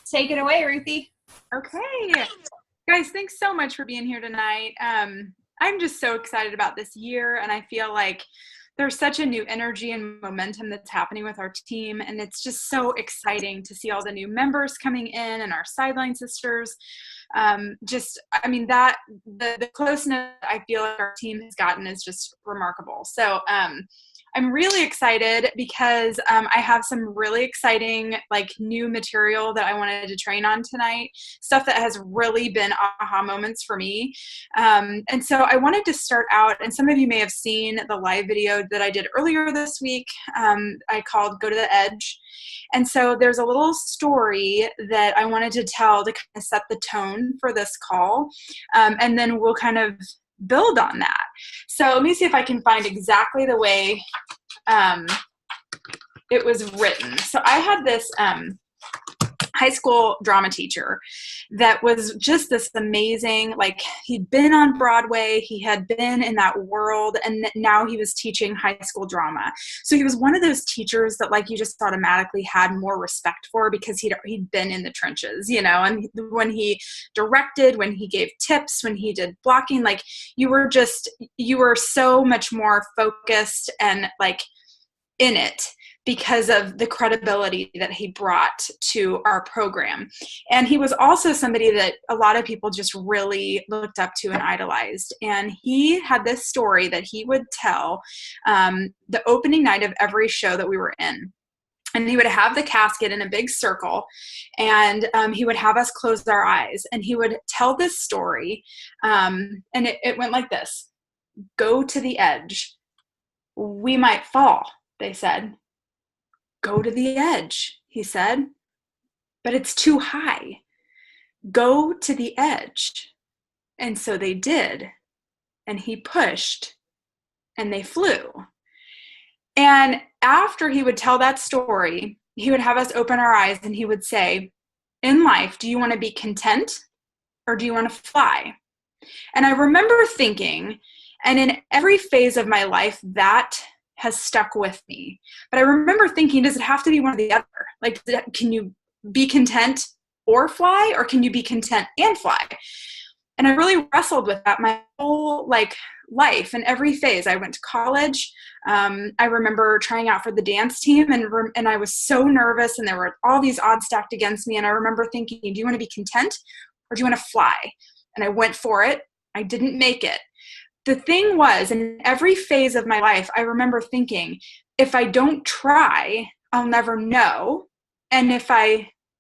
Take it away, Ruthie. Okay. Guys, thanks so much for being here tonight. I'm just so excited about this year, and I feel like there's such a new energy and momentum that's happening with our team, and it's just so exciting to see all the new members coming in and our sideline sisters. The closeness I feel like our team has gotten is just remarkable. So I'm really excited because I have some really exciting new material that I wanted to train on tonight, stuff that has really been aha moments for me. And so I wanted to start out, and some of you may have seen the live video that I did earlier this week. I called Go to the Edge. And so there's a little story that I wanted to tell to kind of set the tone for this call. And then we'll kind of build on that. So let me see if I can find exactly the way it was written. So I had this high school drama teacher that was just this amazing, he'd been on Broadway, he had been in that world, and now he was teaching high school drama. So he was one of those teachers that you just automatically had more respect for because he'd been in the trenches, and when he directed, when he gave tips, when he did blocking, you were so much more focused and in it because of the credibility that he brought to our program. And he was also somebody that a lot of people just really looked up to and idolized. And he had this story that he would tell the opening night of every show that we were in. And he would have the casket in a big circle, and he would have us close our eyes. And he would tell this story, and it went like this. Go to the edge. We might fall, they said. Go to the edge, he said, but it's too high. Go to the edge. And so they did, and he pushed, and they flew. And after he would tell that story, he would have us open our eyes, and he would say, in life, do you want to be content, or do you want to fly? And I remember thinking, and in every phase of my life, that has stuck with me. But I remember thinking, does it have to be one or the other? Can you be content or fly, or can you be content and fly? And I really wrestled with that my whole life and every phase. I went to college. I remember trying out for the dance team, and I was so nervous, and there were all these odds stacked against me. And I remember thinking, do you want to be content, or do you want to fly? And I went for it. I didn't make it. The thing was, in every phase of my life, I remember thinking, if I don't try, I'll never know. And if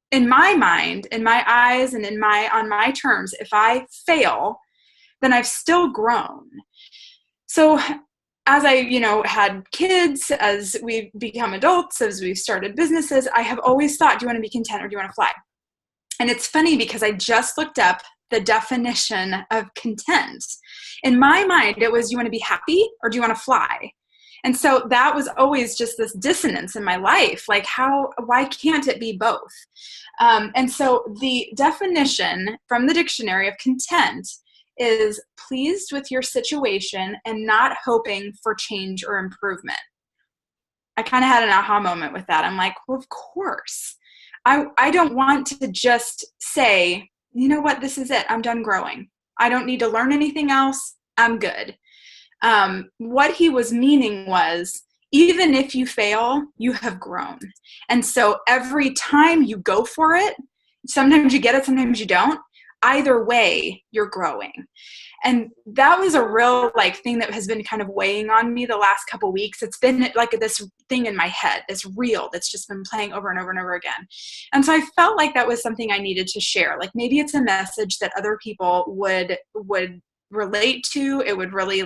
in my mind, in my eyes, and on my terms, if I fail, then I've still grown. So as I, had kids, as we've become adults, as we've started businesses, I have always thought, do you want to be content, or do you want to fly? And it's funny because I just looked up the definition of content. In my mind, it was, you want to be happy, or do you want to fly? And so that was always just this dissonance in my life. Why can't it be both? And so the definition from the dictionary of content is pleased with your situation and not hoping for change or improvement. I kind of had an aha moment with that. I'm like, well, of course. I don't want to just say, you know what, this is it. I'm done growing. I don't need to learn anything else. I'm good. What he was meaning was, even if you fail, you have grown. And so every time you go for it, sometimes you get it, sometimes you don't. Either way, you're growing. And that was a real thing that has been kind of weighing on me the last couple of weeks. It's been this thing in my head, this reel that's just been playing over and over and over again. And so I felt like that was something I needed to share. Maybe it's a message that other people would relate to. It would really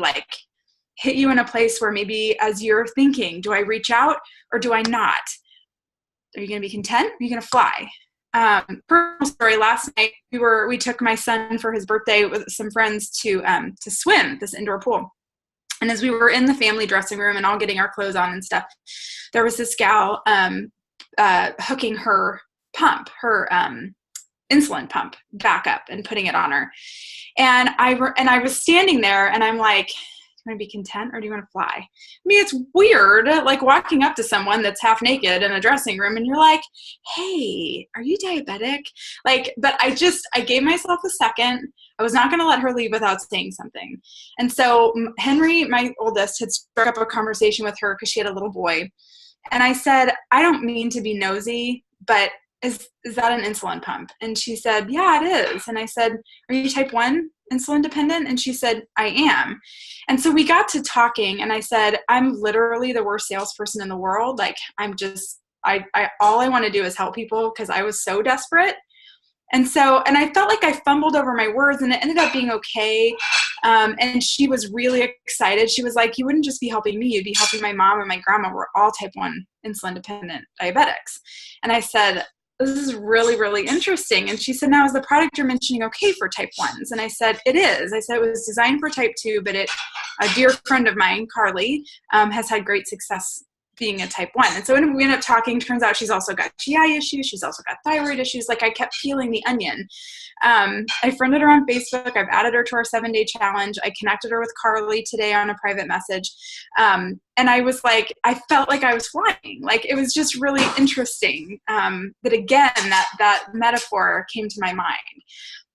hit you in a place where maybe as you're thinking, do I reach out or do I not? Are you going to be content? Are you going to fly? Personal story, last night we took my son for his birthday with some friends to swim this indoor pool. And as we were in the family dressing room and all getting our clothes on and stuff, there was this gal hooking her pump, her insulin pump back up and putting it on her. And I was standing there, and I'm like, you want to be content or do you want to fly? I mean, it's weird, like walking up to someone that's half naked in a dressing room and you're like, hey, are you diabetic? Like, but I gave myself a second. I was not going to let her leave without saying something. And so Henry, my oldest, had struck up a conversation with her because she had a little boy. And I said, I don't mean to be nosy, but is that an insulin pump? And she said, yeah, it is. And I said, are you type 1 insulin dependent? And she said, I am. And so we got to talking and I said, I'm literally the worst salesperson in the world. Like I'm just, all I want to do is help people because I was so desperate. And I felt like I fumbled over my words and it ended up being okay. And she was really excited. She was like, you wouldn't just be helping me, you'd be helping my mom and my grandma. We're all type 1 insulin dependent diabetics. And I said, this is really, really interesting. And she said, now is the product you're mentioning okay for type 1s? And I said, it is. I said, it was designed for type 2, but a dear friend of mine, Carly, has had great success being a type 1. And so when we ended up talking, turns out she's also got GI issues. She's also got thyroid issues. Like I kept peeling the onion. I friended her on Facebook. I've added her to our 7-day challenge. I connected her with Carly today on a private message. And I was like, I felt like I was flying. Like it was just really interesting that again, that metaphor came to my mind.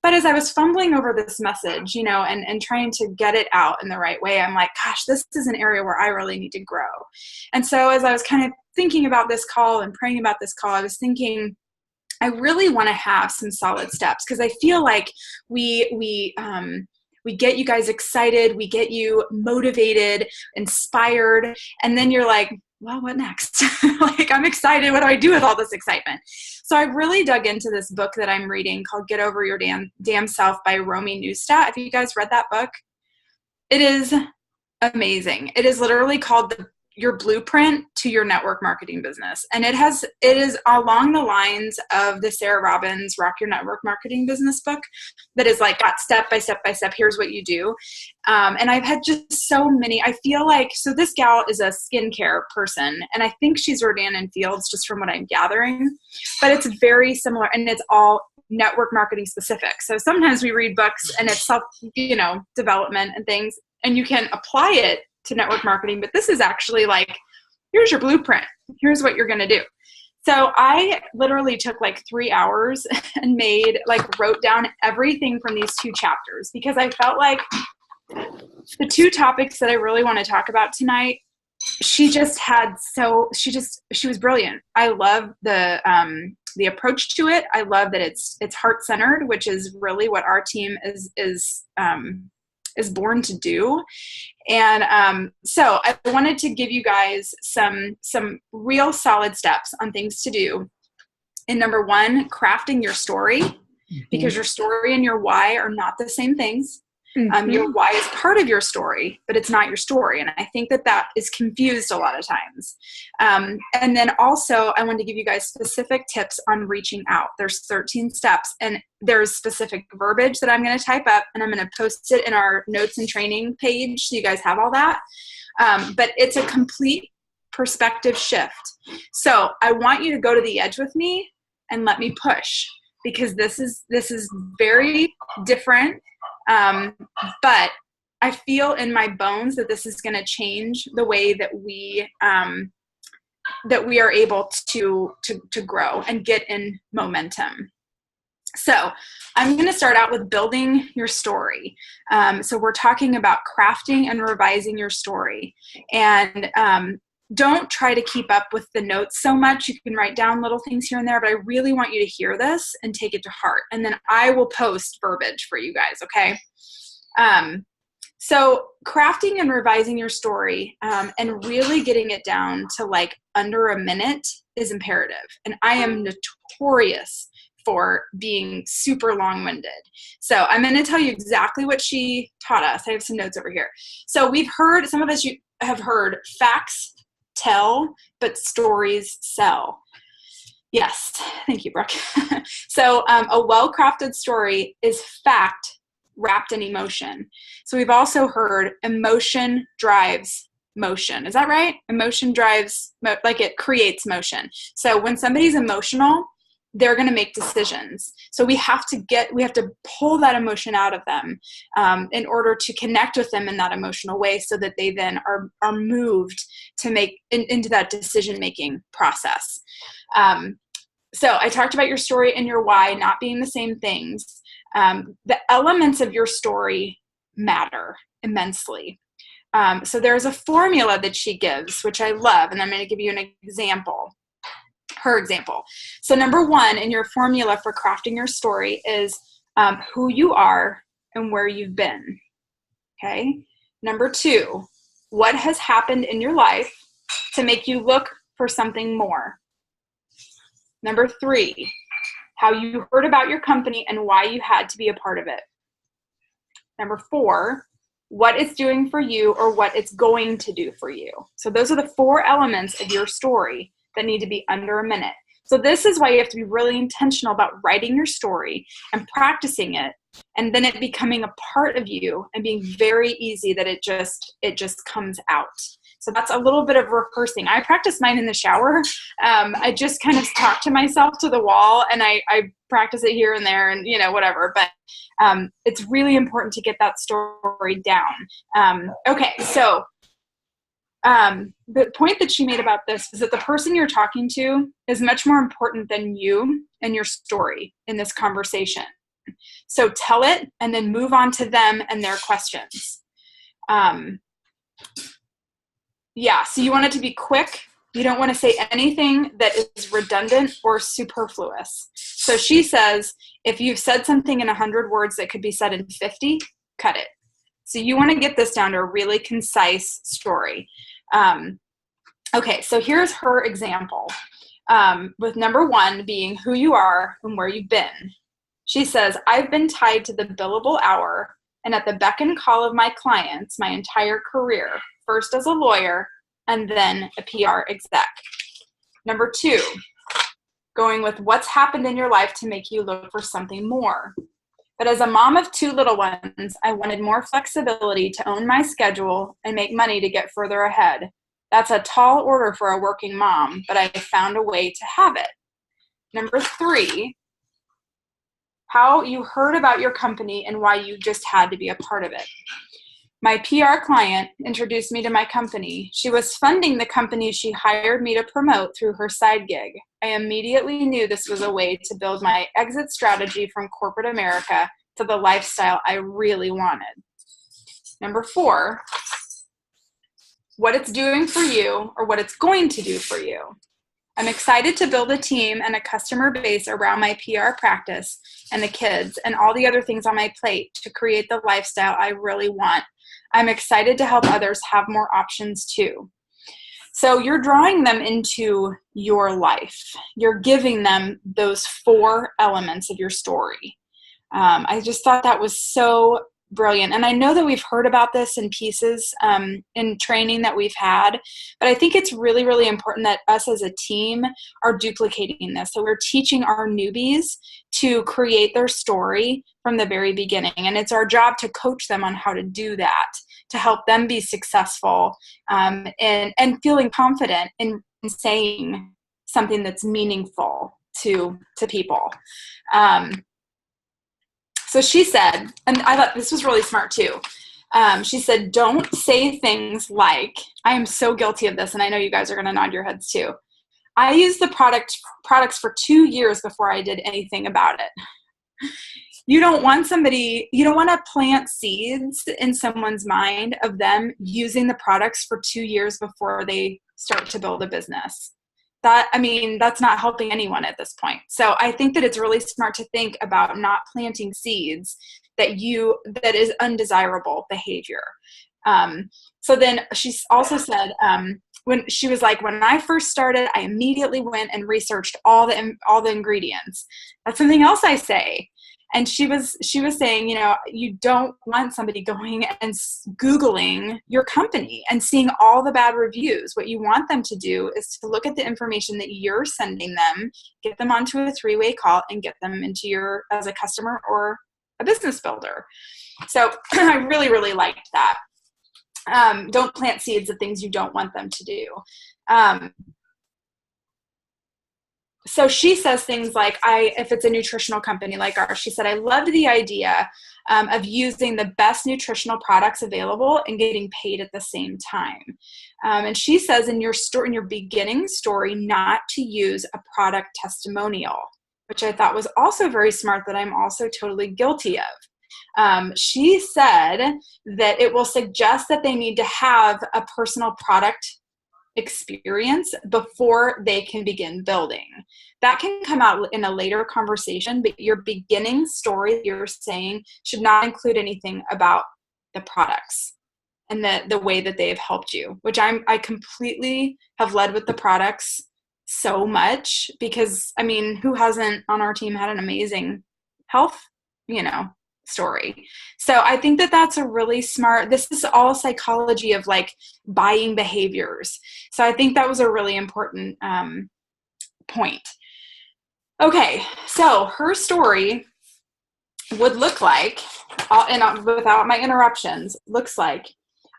But as I was fumbling over this message, and trying to get it out in the right way, I'm like, gosh, this is an area where I really need to grow. And so as I was kind of thinking about this call and praying about this call, I was thinking, I really want to have some solid steps because I feel like we get you guys excited, we get you motivated, inspired, and then you're like, well, what next? Like, I'm excited. What do I do with all this excitement? So I really dug into this book that I'm reading called Get Over Your Damn Self by Romy Neustadt. Have you guys read that book? It is amazing. It is literally called Your Blueprint to Your Network Marketing Business. And it is along the lines of the Sarah Robbins Rock Your Network Marketing Business book that is like got step by step by step, here's what you do. And I've had just so many, I feel like, so this gal is a skincare person and I think she's Rodan and Fields just from what I'm gathering, but it's very similar and it's all network marketing specific. So sometimes we read books and it's self, development and things, and you can apply it to network marketing, but this is actually like, here's your blueprint. Here's what you're going to do. So I literally took like 3 hours and wrote down everything from these 2 chapters because I felt like the 2 topics that I really want to talk about tonight, she was brilliant. I love the approach to it. I love that it's heart-centered, which is really what our team is born to do. And so I wanted to give you guys some real solid steps on things to do. And number 1, crafting your story, because your story and your why are not the same things. Your why is part of your story, but it's not your story. And I think that is confused a lot of times. And then also I wanted to give you guys specific tips on reaching out. There's 13 steps and there's specific verbiage that I'm going to type up and I'm going to post it in our notes and training page. So you guys have all that. But it's a complete perspective shift. So I want you to go to the edge with me and let me push because this is very different. But I feel in my bones that this is going to change the way that we are able to grow and get in momentum. So I'm going to start out with building your story. So we're talking about crafting and revising your story. And don't try to keep up with the notes so much. You can write down little things here and there, but I really want you to hear this and take it to heart. And then I will post verbiage for you guys, okay? So crafting and revising your story and really getting it down to like under a minute is imperative. And I am notorious for being super long-winded. So I'm going to tell you exactly what she taught us. I have some notes over here. So we've heard, some of us you have heard, facts tell, but stories sell. Yes. Thank you, Brooke. So a well-crafted story is fact wrapped in emotion. So we've also heard emotion drives motion. Is that right? Emotion drives, like it creates motion. So when somebody's emotional, they're going to make decisions. So we have to pull that emotion out of them in order to connect with them in that emotional way, so that they then are moved to make into that decision-making process. So I talked about your story and your why not being the same things. The elements of your story matter immensely. So there's a formula that she gives, which I love, and I'm going to give you an example. Her example. So number one in your formula for crafting your story is who you are and where you've been. Okay. Number two, what has happened in your life to make you look for something more. Number three, how you heard about your company and why you had to be a part of it. Number four, what it's doing for you or what it's going to do for you. So those are the four elements of your story that need to be under a minute. So this is why you have to be really intentional about writing your story and practicing it, and then it becoming a part of you and being very easy that it just comes out. So that's a little bit of rehearsing. I practice mine in the shower. I just kind of talk to myself to the wall, and I practice it here and there and, whatever. But it's really important to get that story down. Okay, so the point that she made about this is that the person you're talking to is much more important than you and your story in this conversation. So tell it and then move on to them and their questions. So you want it to be quick. You don't want to say anything that is redundant or superfluous. So she says, if you've said something in 100 words that could be said in 50, cut it. So you want to get this down to a really concise story. Okay, so here's her example, with number one being who you are and where you've been. She says, I've been tied to the billable hour and at the beck and call of my clients my entire career, first as a lawyer and then a PR exec. Number two, going with what's happened in your life to make you look for something more. But as a mom of two little ones, I wanted more flexibility to own my schedule and make money to get further ahead. That's a tall order for a working mom, but I found a way to have it. Number three, how you heard about your company and why you just had to be a part of it. My PR client introduced me to my company. She was funding the company she hired me to promote through her side gig. I immediately knew this was a way to build my exit strategy from corporate America to the lifestyle I really wanted. Number four, what it's doing for you or what it's going to do for you. I'm excited to build a team and a customer base around my PR practice and the kids and all the other things on my plate to create the lifestyle I really want. I'm excited to help others have more options too. So you're drawing them into your life. You're giving them those four elements of your story. I just thought that was so brilliant. And I know that we've heard about this in pieces in training that we've had, but I think it's really, really important that us as a team are duplicating this. So we're teaching our newbies to create their story from the very beginning. And it's our job to coach them on how to do that, to help them be successful and feeling confident in saying something that's meaningful to people. So she said, and I thought this was really smart too. She said, don't say things like, I am so guilty of this, and I know you guys are going to nod your heads too. I used the products for 2 years before I did anything about it. You don't want to plant seeds in someone's mind of them using the products for 2 years before they start to build a business. That's not helping anyone at this point. So I think that it's really smart to think about not planting seeds that is undesirable behavior. So then she also said, when she was like, when I first started, I immediately went and researched all the ingredients. That's something else I say. And she was saying, you don't want somebody going and Googling your company and seeing all the bad reviews. What you want them to do is to look at the information that you're sending them, get them onto a 3-way call, and get them into as a customer or a business builder. So I really, really liked that. Don't plant seeds of things you don't want them to do. so she says things like, if it's a nutritional company like ours, she said, I loved the idea of using the best nutritional products available and getting paid at the same time. And she says in your beginning story, not to use a product testimonial, which I thought was also very smart, that I'm also totally guilty of. She said that it will suggest that they need to have a personal product experience before they can begin building. That can come out in a later conversation, but your beginning story, you're saying, should not include anything about the products and the way that they've helped you, which I completely have led with the products so much, because I mean, who hasn't on our team had an amazing health, story? So I think that that's a really smart, this is all psychology of like buying behaviors. So I think that was a really important point. Okay, so her story would look like, and without my interruptions, looks like,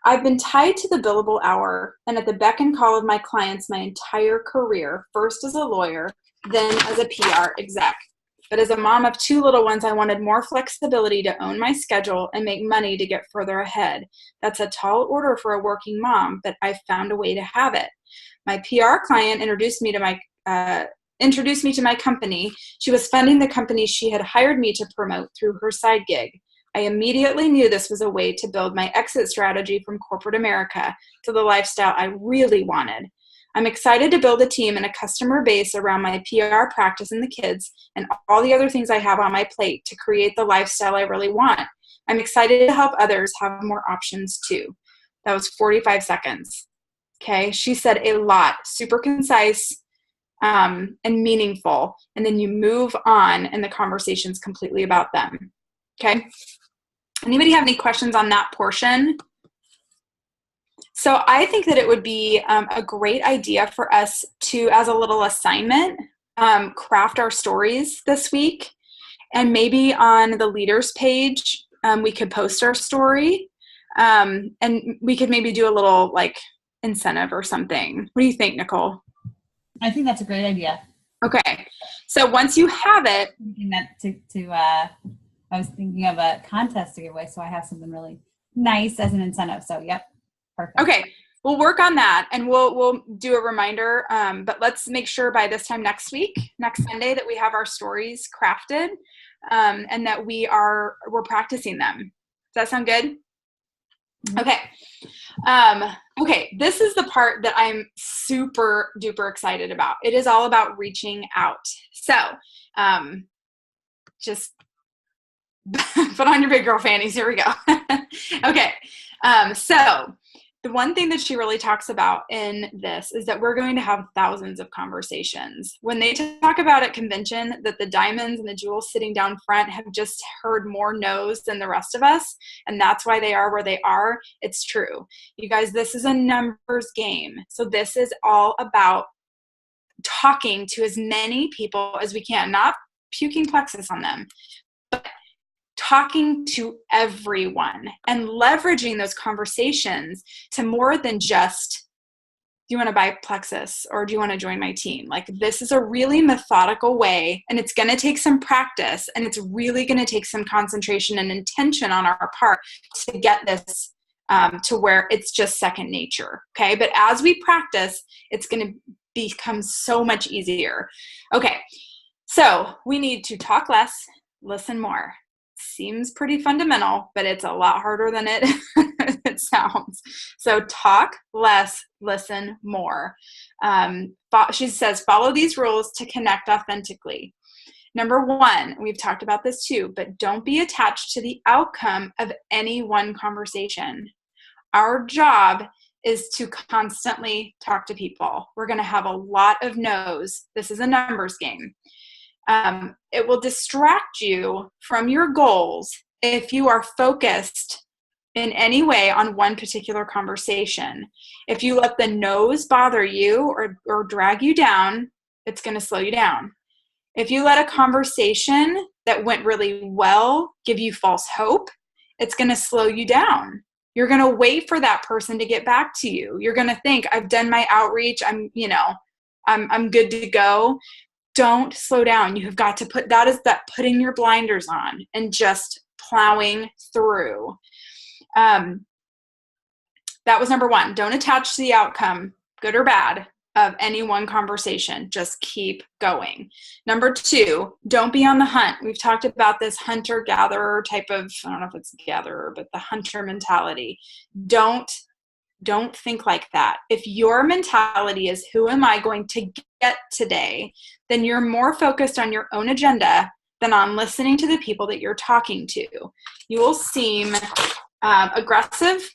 I've been tied to the billable hour and at the beck and call of my clients my entire career, first as a lawyer, then as a PR exec. But as a mom of 2 little ones, I wanted more flexibility to own my schedule and make money to get further ahead. That's a tall order for a working mom, but I found a way to have it. My PR client introduced me to my company. She was funding the company she had hired me to promote through her side gig. I immediately knew this was a way to build my exit strategy from corporate America to the lifestyle I really wanted. I'm excited to build a team and a customer base around my PR practice and the kids and all the other things I have on my plate to create the lifestyle I really want. I'm excited to help others have more options too. That was 45 seconds. Okay. She said a lot, super concise and meaningful. And then you move on and the conversation's completely about them. Okay. Anybody have any questions on that portion? So I think that it would be a great idea for us to, as a little assignment, craft our stories this week. And maybe on the leaders page, we could post our story. And we could maybe do a little like incentive or something. What do you think, Nicole? I think that's a great idea. Okay. So once you have it. I was thinking of a contest to give away, so I have something really nice as an incentive. So, yep. Perfect. Okay, we'll work on that, and we'll do a reminder. But let's make sure by this time next Sunday, that we have our stories crafted, and that we're practicing them. Does that sound good? Mm-hmm. Okay. Okay. This is the part that I'm super duper excited about. It is all about reaching out. So, just put on your big girl fannies. Here we go. Okay. So the one thing that she really talks about in this is that we're going to have thousands of conversations. When they talk about at convention that the diamonds and the jewels sitting down front have just heard more no's than the rest of us, and that's why they are where they are, it's true. You guys, this is a numbers game. So this is all about talking to as many people as we can, not puking plexus on them, but talking to everyone and leveraging those conversations to more than just, do you want to buy plexus or do you want to join my team? Like, this is a really methodical way, and it's going to take some practice, and it's really going to take some concentration and intention on our part to get this to where it's just second nature. Okay. But as we practice, it's going to become so much easier. Okay. So we need to talk less, listen more. Seems pretty fundamental, but it's a lot harder than it sounds. So talk less, listen more. She says, follow these rules to connect authentically. Number 1, we've talked about this too, but don't be attached to the outcome of any one conversation. Our job is to constantly talk to people. We're going to have a lot of no's. This is a numbers game. It will distract you from your goals if you are focused in any way on one particular conversation. If you let the no's bother you or drag you down, it's going to slow you down. If you let a conversation that went really well give you false hope, it's going to slow you down. You're going to wait for that person to get back to you. You're going to think, I've done my outreach. I'm good to go. don't slow down. You have got to that putting your blinders on and just plowing through. That was number one. Don't attach to the outcome, good or bad, of any one conversation. Just keep going. Number two, don't be on the hunt. We've talked about this hunter-gatherer type of, I don't know if it's gatherer, but the hunter mentality. Don't think like that. If your mentality is, who am I going to get today, then you're more focused on your own agenda than on listening to the people that you're talking to. You will seem aggressive,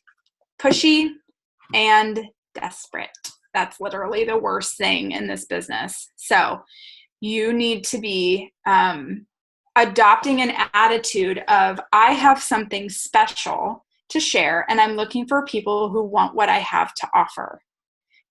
pushy, and desperate. That's literally the worst thing in this business. So you need to be adopting an attitude of, I have something special to share, and I'm looking for people who want what I have to offer.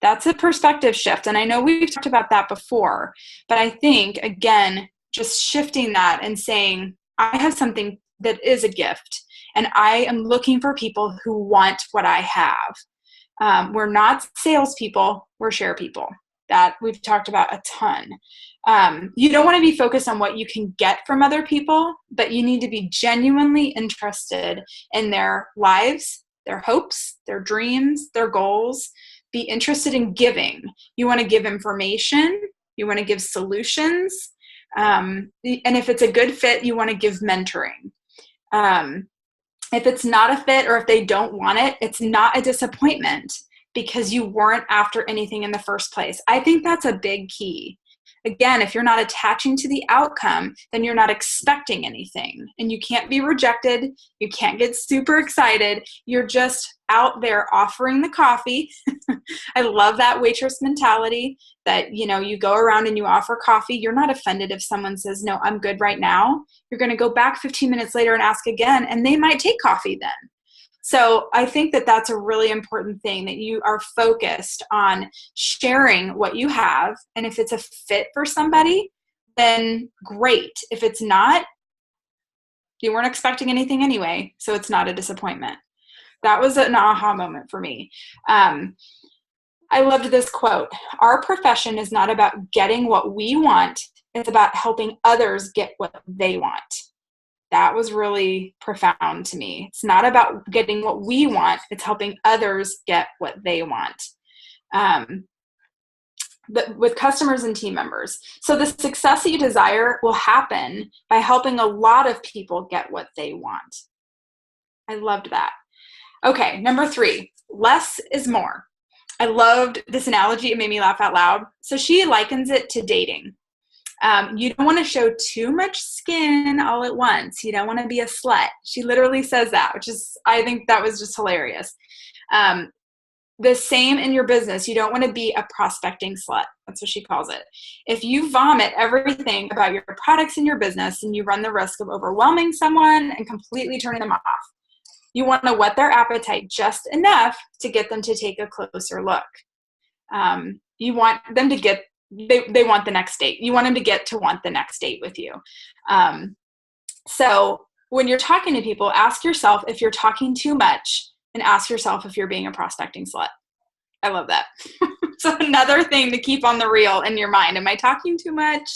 That's a perspective shift. And I know we've talked about that before, but I think, again, just shifting that and saying, I have something that is a gift, and I am looking for people who want what I have. We're not salespeople, we're share people. That we've talked about a ton. You don't want to be focused on what you can get from other people, but you need to be genuinely interested in their lives, their hopes, their dreams, their goals. Be interested in giving. You want to give information. You want to give solutions. And if it's a good fit, you want to give mentoring. If it's not a fit, or if they don't want it, it's not a disappointment because you weren't after anything in the first place. I think that's a big key. Again, if you're not attaching to the outcome, then you're not expecting anything. And you can't be rejected. You can't get super excited. You're just out there offering the coffee. I love that waitress mentality that, you go around and you offer coffee. You're not offended if someone says, no, I'm good right now. You're going to go back 15 minutes later and ask again, and they might take coffee then. So I think that that's a really important thing, that you are focused on sharing what you have. And if it's a fit for somebody, then great. If it's not, you weren't expecting anything anyway, so it's not a disappointment. That was an aha moment for me. I loved this quote. Our profession is not about getting what we want. It's about helping others get what they want. That was really profound to me. It's not about getting what we want. It's helping others get what they want. But with customers and team members. So the success that you desire will happen by helping a lot of people get what they want. I loved that. Okay, number 3, less is more. I loved this analogy. It made me laugh out loud. So she likens it to dating. You don't want to show too much skin all at once. You don't want to be a slut. She literally says that, which is, I think that was just hilarious. The same in your business. You don't want to be a prospecting slut. That's what she calls it. If you vomit everything about your products in your business, and you run the risk of overwhelming someone and completely turning them off. You want to whet their appetite just enough to get them to take a closer look. You want them to get, they want the next date. You want them to get to want the next date with you. So when you're talking to people, ask yourself if you're talking too much, and ask yourself if you're being a prospecting slut. I love that. So another thing to keep on the reel in your mind. Am I talking too much?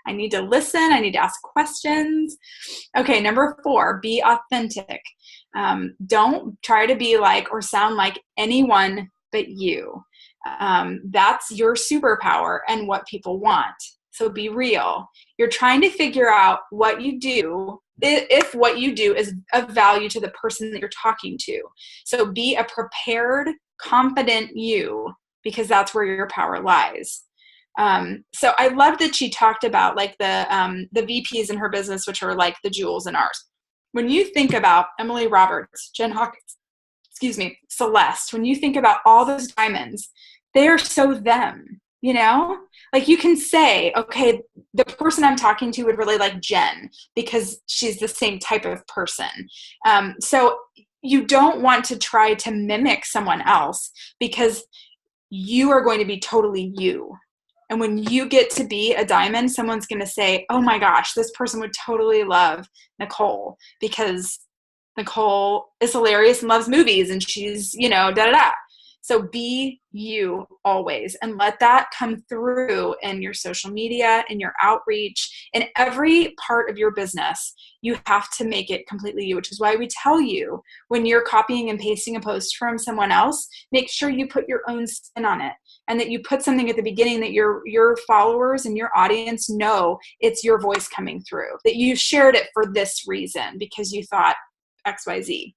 I need to listen. I need to ask questions. Okay, number 4, be authentic. Don't try to be like or sound like anyone but you. That's your superpower and what people want. So be real. You're trying to figure out what you do, if what you do is of value to the person that you're talking to. So be a confident you, because that's where your power lies. So I love that she talked about like the VPs in her business, which are like the jewels in ours. When you think about Emily Roberts, Jen Hawkins, Celeste, when you think about all those diamonds, they are so them, like you can say, okay, the person I'm talking to would really like Jen because she's the same type of person. So you don't want to try to mimic someone else, because you are going to be totally you. And when you get to be a diamond, someone's going to say, oh my gosh, this person would totally love Nicole because Nicole is hilarious and loves movies, and she's, da da da. So be you always, and let that come through in your social media, in your outreach, in every part of your business. You have to make it completely you, which is why we tell you when you're copying and pasting a post from someone else, make sure you put your own spin on it, and that you put something at the beginning that your followers and your audience know it's your voice coming through, that you shared it for this reason because you thought XYZ.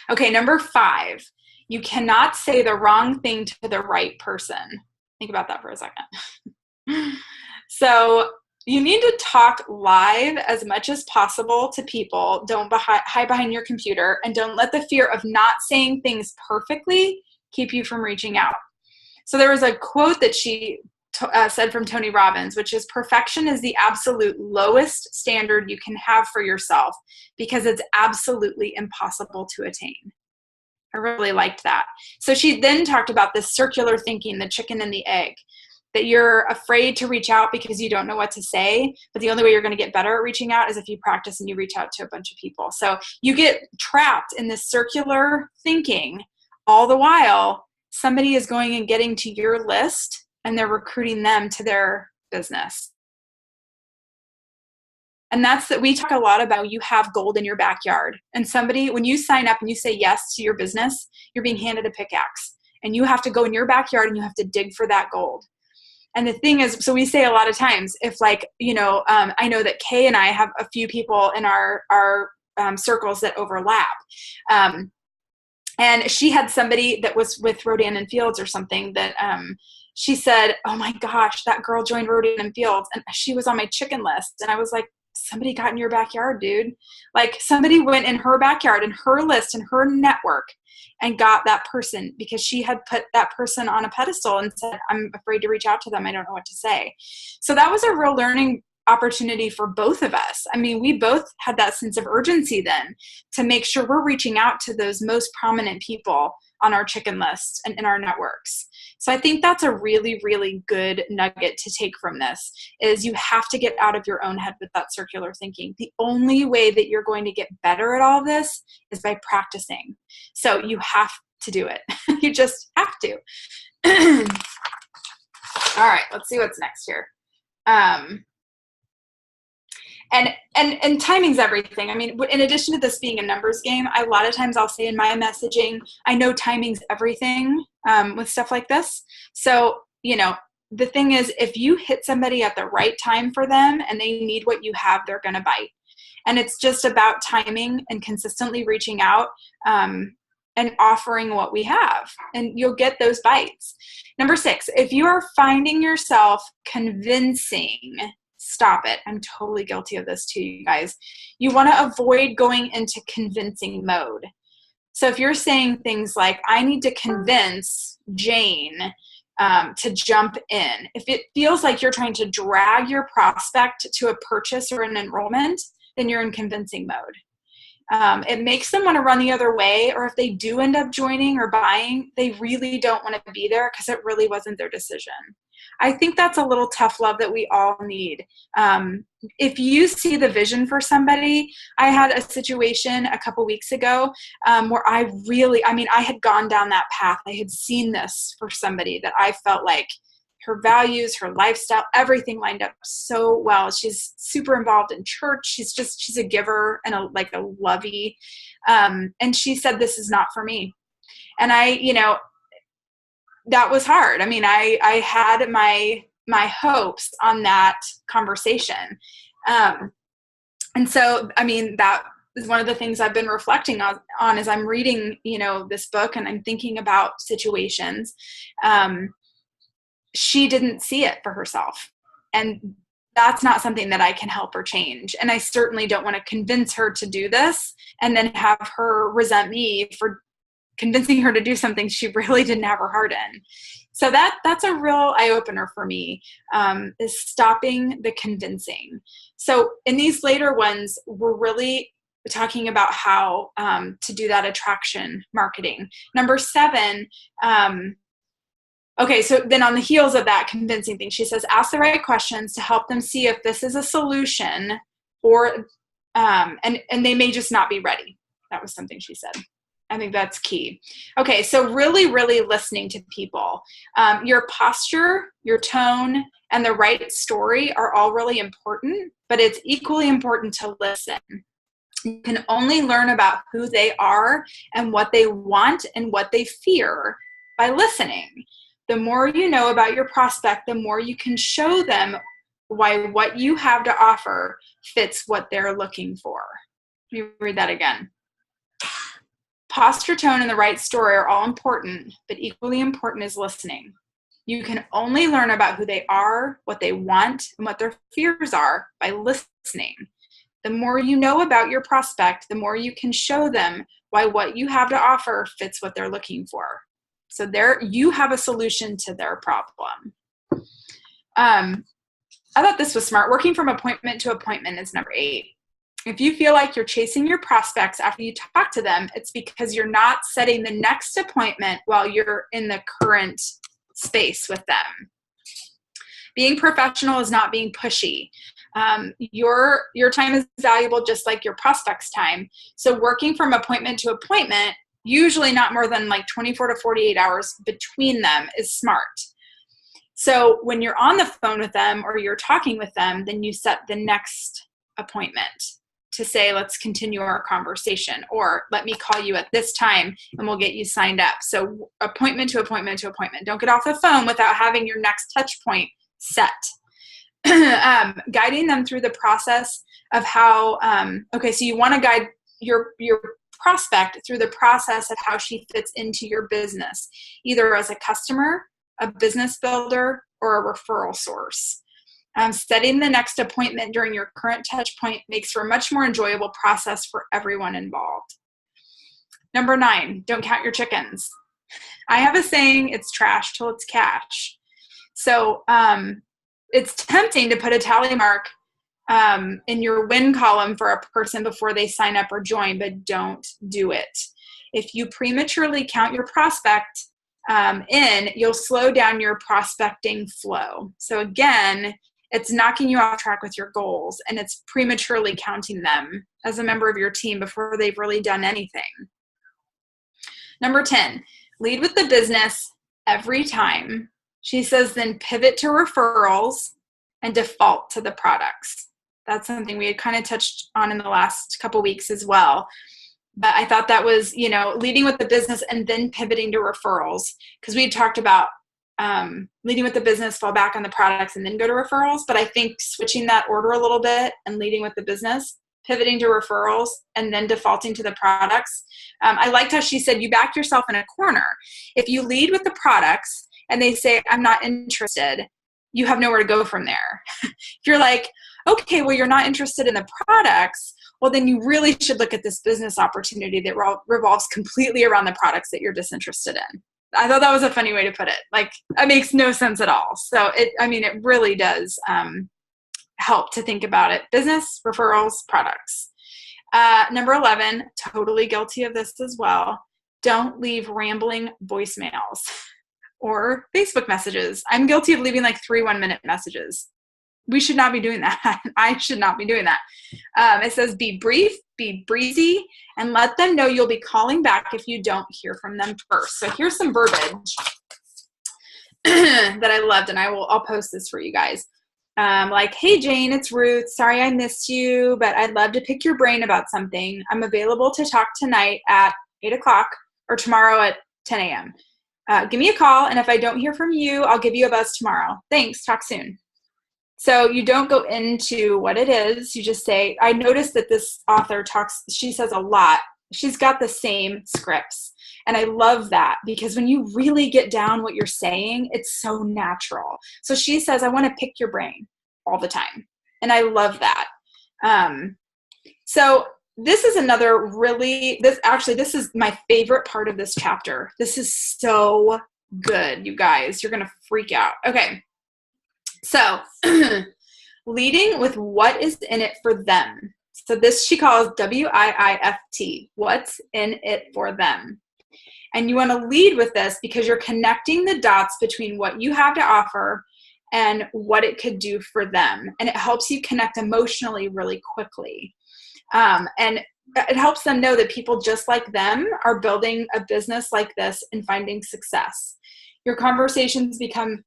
Okay, number 5. You cannot say the wrong thing to the right person. Think about that for a second. So you need to talk live as much as possible to people. Don't hide behind your computer, and don't let the fear of not saying things perfectly keep you from reaching out. So there was a quote that she said from Tony Robbins, which is, perfection is the absolute lowest standard you can have for yourself because it's absolutely impossible to attain. I really liked that. So she then talked about this circular thinking, the chicken and the egg, that you're afraid to reach out because you don't know what to say, but the only way you're going to get better at reaching out is if you practice and you reach out to a bunch of people. So you get trapped in this circular thinking all the while somebody is going and getting to your list and they're recruiting them to their business. And that's that we talk a lot about, you have gold in your backyard. And somebody, when you sign up and you say yes to your business, you're being handed a pickaxe. And you have to go in your backyard and you have to dig for that gold. And the thing is, so we say a lot of times, if like, I know that Kay and I have a few people in our circles that overlap. And she had somebody that was with Rodan and Fields or something that she said, oh my gosh, that girl joined Rodan and Fields and she was on my chicken list. And I was like, somebody got in your backyard, dude. Like somebody went in her backyard and her list and her network and got that person because she had put that person on a pedestal and said, I'm afraid to reach out to them. I don't know what to say. So that was a real learning opportunity for both of us. I mean, we both had that sense of urgency then to make sure we're reaching out to those most prominent people on our chicken list and in our networks. So I think that's a really, really good nugget to take from this, is you have to get out of your own head with that circular thinking. The only way that you're going to get better at all this is by practicing. So you have to do it. You just have to. All right, let's see what's next here. And timing's everything. I mean, in addition to this being a numbers game, a lot of times I'll say in my messaging, I know timing's everything with stuff like this. So, the thing is, if you hit somebody at the right time for them and they need what you have, they're going to bite. And it's just about timing and consistently reaching out and offering what we have, and you'll get those bites. Number 6, if you are finding yourself convincing, stop it. I'm totally guilty of this too, you guys. You want to avoid going into convincing mode. So if you're saying things like, I need to convince Jane to jump in, if it feels like you're trying to drag your prospect to a purchase or an enrollment, then you're in convincing mode. It makes them want to run the other way, or if they do end up joining or buying, they really don't want to be there because it really wasn't their decision. I think that's a little tough love that we all need. If you see the vision for somebody, I had a situation a couple weeks ago where I had gone down that path. I had seen this for somebody that I felt like her values, her lifestyle, everything lined up so well. She's super involved in church. She's a giver and a lovey. And she said, this is not for me. And that was hard. I mean, I had my hopes on that conversation. And so, I mean, that is one of the things I've been reflecting on as I'm reading, this book and I'm thinking about situations. She didn't see it for herself. And that's not something that I can help her change. And I certainly don't want to convince her to do this and then have her resent me for convincing her to do something she really didn't have her heart in. So that's a real eye-opener for me, is stopping the convincing. So in these later ones, we're really talking about how to do that attraction marketing. Number 7, okay, so then on the heels of that convincing thing, she says, ask the right questions to help them see if this is a solution, or and they may just not be ready. That was something she said. I think that's key. Okay, so really, really listening to people. Your posture, your tone, and the right story are all really important, but it's equally important to listen. You can only learn about who they are and what they want and what they fear by listening. The more you know about your prospect, the more you can show them why what you have to offer fits what they're looking for. Let me read that again. Posture, tone, and the right story are all important, but equally important is listening. You can only learn about who they are, what they want, and what their fears are by listening. The more you know about your prospect, the more you can show them why what you have to offer fits what they're looking for. So there, you have a solution to their problem. I thought this was smart. Working from appointment to appointment is number 8. If you feel like you're chasing your prospects after you talk to them, it's because you're not setting the next appointment while you're in the current space with them. Being professional is not being pushy. Your time is valuable just like your prospect's time. So working from appointment to appointment, usually not more than like 24 to 48 hours between them, is smart. So when you're on the phone with them or you're talking with them, then you set the next appointment to say, let's continue our conversation, or let me call you at this time and we'll get you signed up. So appointment to appointment to appointment. Don't get off the phone without having your next touch point set. Guiding them through the process of how, so you want to guide your prospect through the process of how she fits into your business, either as a customer, a business builder, or a referral source. Setting the next appointment during your current touch point makes for a much more enjoyable process for everyone involved. Number 9, don't count your chickens. I have a saying, it's trash till it's cash. So it's tempting to put a tally mark in your win column for a person before they sign up or join, but don't do it. If you prematurely count your prospect you'll slow down your prospecting flow. So again, it's knocking you off track with your goals, and it's prematurely counting them as a member of your team before they've really done anything. Number 10, lead with the business every time. She says then pivot to referrals and default to the products. That's something we had kind of touched on in the last couple weeks as well. But I thought that was, leading with the business and then pivoting to referrals, because we had talked about leading with the business, fall back on the products, and then go to referrals. But I think switching that order a little bit and leading with the business, pivoting to referrals, and then defaulting to the products. I liked how she said you back yourself in a corner. If you lead with the products and they say, I'm not interested, you have nowhere to go from there. If you're like, okay, well, you're not interested in the products, well, then you really should look at this business opportunity that revolves completely around the products that you're disinterested in. I thought that was a funny way to put it. Like, it makes no sense at all. So it really does help to think about it. Business, referrals, products. Number 11, totally guilty of this as well. Don't leave rambling voicemails or Facebook messages. I'm guilty of leaving like 3 1-minute messages. We should not be doing that. I should not be doing that. It says be brief, be breezy, and let them know you'll be calling back if you don't hear from them first. So here's some verbiage that I loved, and I'll post this for you guys. Like, hey, Jane, it's Ruth. Sorry I missed you, but I'd love to pick your brain about something. I'm available to talk tonight at 8 o'clock or tomorrow at 10 a.m. Give me a call, and if I don't hear from you, I'll give you a buzz tomorrow. Thanks. Talk soon. So you don't go into what it is. You just say, I noticed that this author she says a lot. She's got the same scripts. And I love that, because when you really get down what you're saying, it's so natural. So she says, I want to pick your brain all the time. And I love that. So this is another this is my favorite part of this chapter. This is so good, you guys. You're going to freak out. Okay. So leading with what is in it for them. So this she calls WIIFT, what's in it for them. And you want to lead with this because you're connecting the dots between what you have to offer and what it could do for them. And it helps you connect emotionally really quickly. And it helps them know that people just like them are building a business like this and finding success. Your conversations become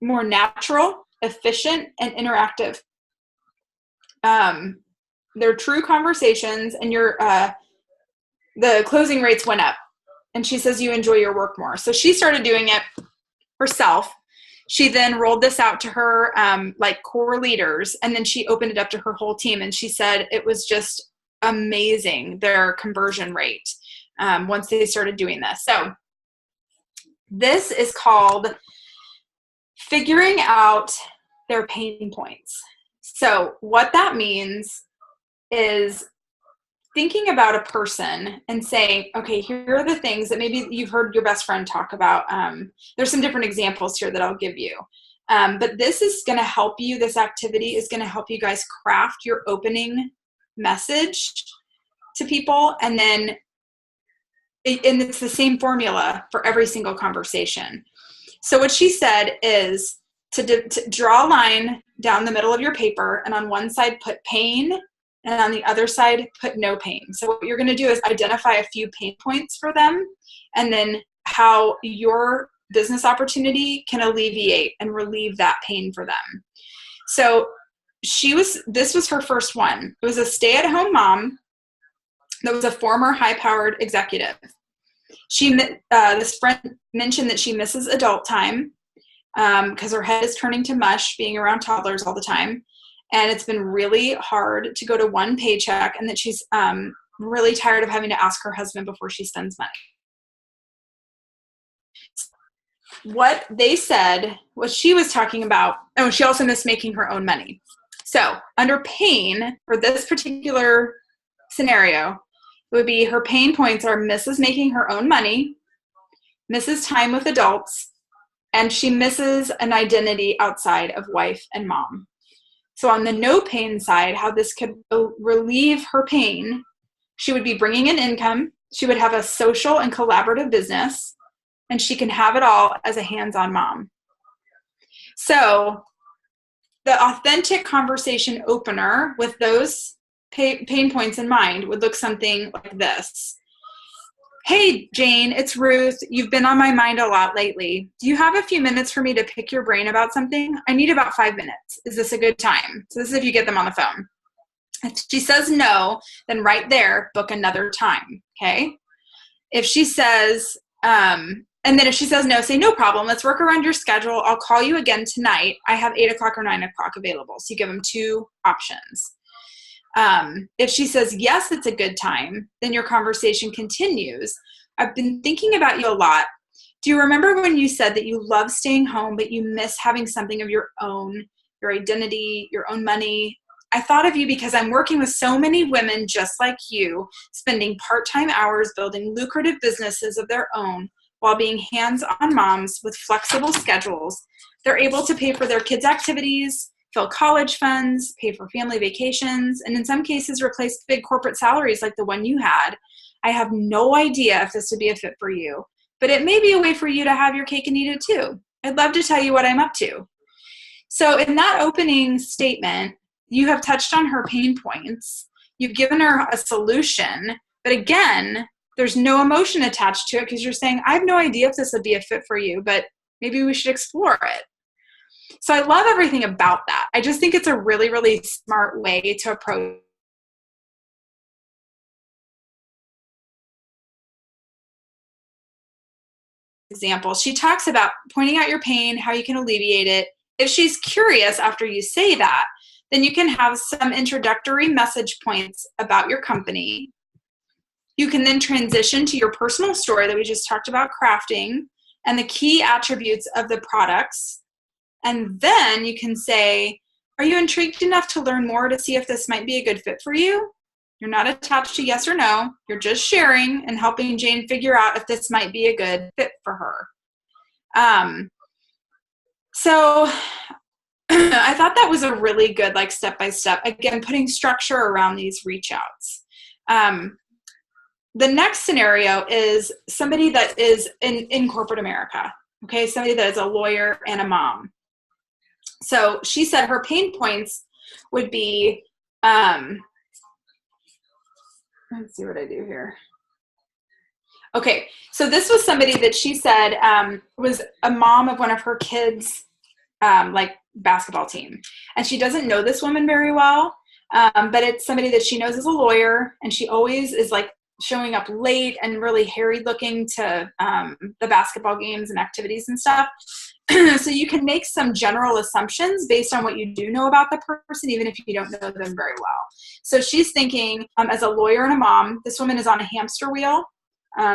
more natural, efficient, and interactive. They're true conversations, and the closing rates went up. And she says you enjoy your work more. So she started doing it herself. She then rolled this out to her like core leaders, and then she opened it up to her whole team. And she said it was just amazing, their conversion rate, once they started doing this. So this is called figuring out their pain points. So what that means is thinking about a person and saying, okay, here are the things that maybe you've heard your best friend talk about. There's some different examples here that I'll give you. But this is going to help you. This activity is going to help you guys craft your opening message to people. And then, and it's the same formula for every single conversation. So what she said is to draw a line down the middle of your paper, and on one side put pain, and on the other side put no pain. So what you're going to do is identify a few pain points for them, and then how your business opportunity can alleviate and relieve that pain for them. So this was her first one. It was a stay-at-home mom that was a former high-powered executive. This friend mentioned that she misses adult time because her head is turning to mush being around toddlers all the time. And it's been really hard to go to one paycheck, and that she's really tired of having to ask her husband before she spends money. What they said, what she was talking about, she also missed making her own money. So under pain, for this particular scenario, it would be her pain points are misses making her own money, misses time with adults, and she misses an identity outside of wife and mom. So on the no pain side, how this could relieve her pain, she would be bringing in income, she would have a social and collaborative business, and she can have it all as a hands-on mom. So the authentic conversation opener with those pain points in mind would look something like this. Hey, Jane, it's Ruth. You've been on my mind a lot lately. Do you have a few minutes for me to pick your brain about something? I need about 5 minutes. Is this a good time? So this is if you get them on the phone. If she says no, then right there, book another time, okay? If she says, and then if she says no, say no problem. Let's work around your schedule. I'll call you again tonight. I have 8 o'clock or 9 o'clock available. So you give them 2 options. If she says, yes, it's a good time, then your conversation continues. I've been thinking about you a lot. Do you remember when you said that you love staying home, but you miss having something of your own, your identity, your own money? I thought of you because I'm working with so many women just like you, spending part-time hours building lucrative businesses of their own while being hands-on moms with flexible schedules. They're able to pay for their kids' activities, fill college funds, pay for family vacations, and in some cases replace big corporate salaries like the one you had. I have no idea if this would be a fit for you, but it may be a way for you to have your cake and eat it too. I'd love to tell you what I'm up to. So in that opening statement, you have touched on her pain points. You've given her a solution, but again, there's no emotion attached to it because you're saying, I have no idea if this would be a fit for you, but maybe we should explore it. So I love everything about that. I just think it's a really, really smart way to approach example. She talks about pointing out your pain, how you can alleviate it. If she's curious after you say that, then you can have some introductory message points about your company. You can then transition to your personal story that we just talked about crafting and the key attributes of the products. And then you can say, are you intrigued enough to learn more to see if this might be a good fit for you? You're not attached to yes or no. You're just sharing and helping Jane figure out if this might be a good fit for her. So I thought that was a really good, like, step-by-step, again, putting structure around these reach outs. The next scenario is somebody that is in corporate America, okay? Somebody that is a lawyer and a mom. So she said her pain points would be let's see what I do here. Okay, so this was somebody that she said was a mom of one of her kids' like basketball team. And she doesn't know this woman very well, but it's somebody that she knows as a lawyer, and she always is like showing up late and really harried looking to the basketball games and activities and stuff. So you can make some general assumptions based on what you do know about the person, even if you don't know them very well. So she's thinking, as a lawyer and a mom, this woman is on a hamster wheel.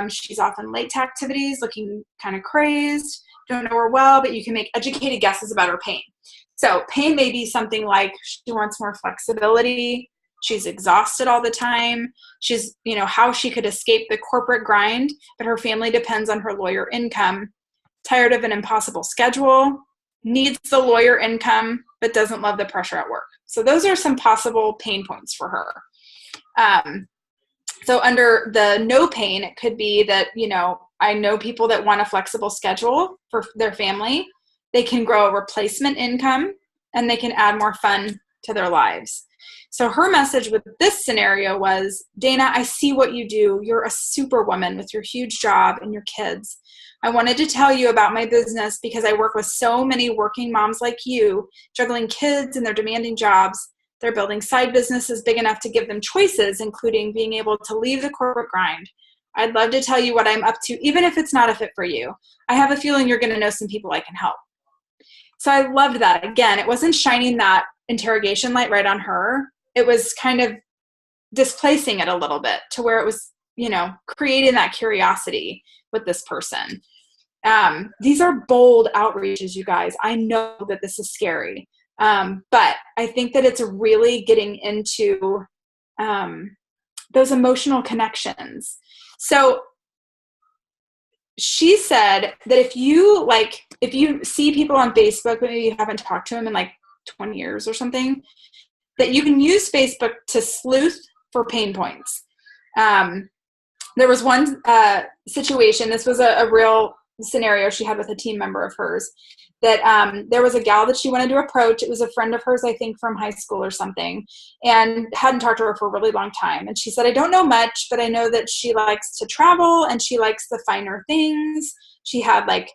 She's often late to activities, looking kind of crazed, don't know her well, but you can make educated guesses about her pain. So pain may be something like she wants more flexibility, she's exhausted all the time, she's, how she could escape the corporate grind, but her family depends on her lawyer income, tired of an impossible schedule, needs the lawyer income, but doesn't love the pressure at work. So those are some possible pain points for her. So under the no pain, it could be that, I know people that want a flexible schedule for their family. They can grow a replacement income, and they can add more fun to their lives. So her message with this scenario was, Dana, I see what you do. You're a superwoman with your huge job and your kids. I wanted to tell you about my business because I work with so many working moms like you, juggling kids and their demanding jobs. They're building side businesses big enough to give them choices, including being able to leave the corporate grind. I'd love to tell you what I'm up to, even if it's not a fit for you. I have a feeling you're going to know some people I can help. So I loved that. Again, it wasn't shining that interrogation light right on her. It was kind of displacing it a little bit to where it was, creating that curiosity with this person. These are bold outreaches, you guys. I know that this is scary. But I think that it's really getting into those emotional connections. So she said that if you see people on Facebook, maybe you haven't talked to them in like 20 years or something, that you can use Facebook to sleuth for pain points. There was one situation, this was a real scenario she had with a team member of hers, that there was a gal that she wanted to approach. It was a friend of hers, I think, from high school or something, and hadn't talked to her for a really long time. And she said, I don't know much, but I know that she likes to travel and she likes the finer things. She had like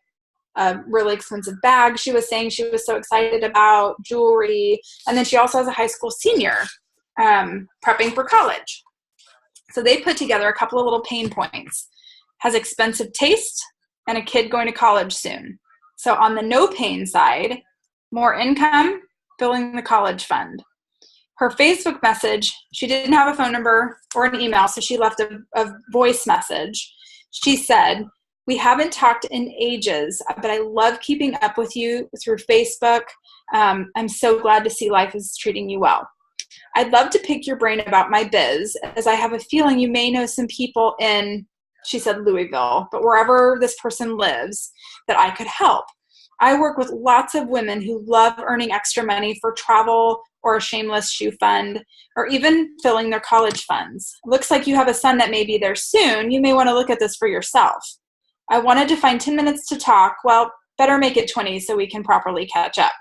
a really expensive bag she was saying she was so excited about, jewelry. And then she also has a high school senior prepping for college. So they put together a couple of little pain points. Has expensive taste and a kid going to college soon. So on the no pain side, more income, filling the college fund. Her Facebook message, she didn't have a phone number or an email, so she left a voice message. She said, we haven't talked in ages, but I love keeping up with you through Facebook. I'm so glad to see life is treating you well. I'd love to pick your brain about my biz, as I have a feeling you may know some people in, she said Louisville, but wherever this person lives, that I could help. I work with lots of women who love earning extra money for travel or a shameless shoe fund, or even filling their college funds. Looks like you have a son that may be there soon. You may want to look at this for yourself. I wanted to find 10 minutes to talk. Well, better make it 20 so we can properly catch up.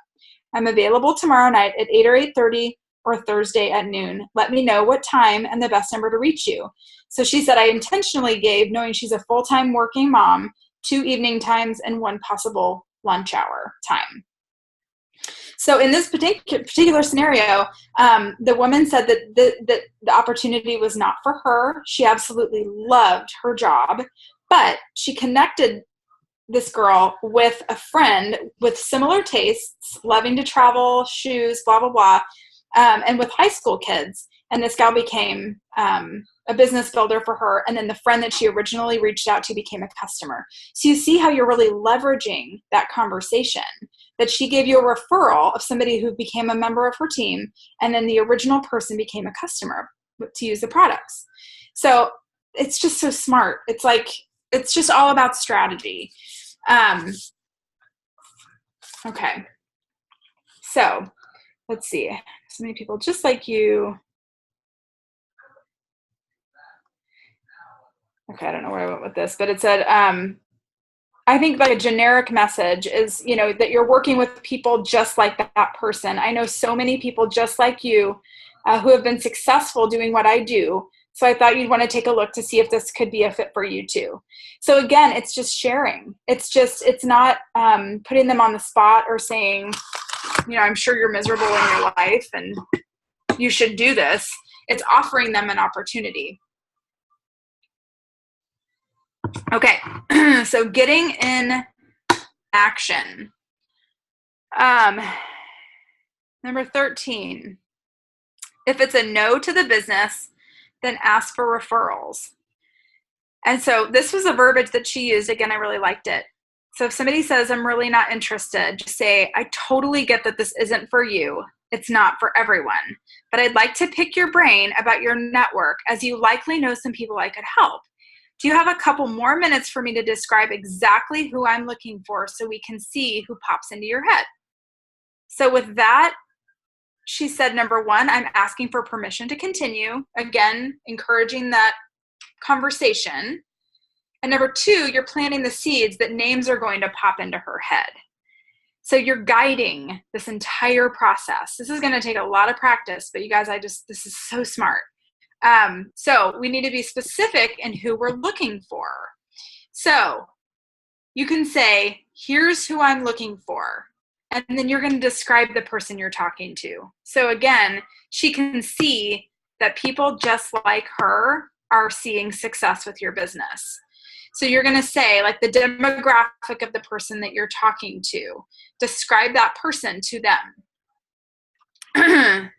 I'm available tomorrow night at 8 or 8:30 or Thursday at noon. Let me know what time and the best number to reach you. So she said, I intentionally gave, knowing she's a full-time working mom, 2 evening times and 1 possible lunch hour time. So in this particular scenario, the woman said that the opportunity was not for her. She absolutely loved her job, but she connected this girl with a friend with similar tastes, loving to travel, shoes, blah, blah, blah, and with high school kids. And this gal became a business builder for her. And then the friend that she originally reached out to became a customer. So you see how you're really leveraging that conversation, that she gave you a referral of somebody who became a member of her team. And then the original person became a customer to use the products. So it's just so smart. It's like, it's just all about strategy. Okay. So let's see. So many people just like you. Okay, I don't know where I went with this, but it said, I think like a generic message is, that you're working with people just like that person. I know so many people just like you who have been successful doing what I do. So I thought you'd want to take a look to see if this could be a fit for you too. So again, it's just sharing. It's not putting them on the spot or saying, I'm sure you're miserable in your life and you should do this. It's offering them an opportunity. Okay, so getting in action. Number 13, if it's a no to the business, then ask for referrals. And so this was a verbiage that she used. Again, I really liked it. So if somebody says, I'm really not interested, just say, I totally get that this isn't for you. It's not for everyone, but I'd like to pick your brain about your network, as you likely know some people I could help. Do you have a couple more minutes for me to describe exactly who I'm looking for so we can see who pops into your head? So with that, she said, number one, I'm asking for permission to continue. Again, encouraging that conversation. And number two, you're planting the seeds that names are going to pop into her head. So you're guiding this entire process. This is going to take a lot of practice, but you guys, this is so smart. So we need to be specific in who we're looking for. So you can say, here's who I'm looking for. And then you're going to describe the person you're talking to. So again, she can see that people just like her are seeing success with your business. So you're going to say, like, the demographic of the person that you're talking to. Describe that person to them.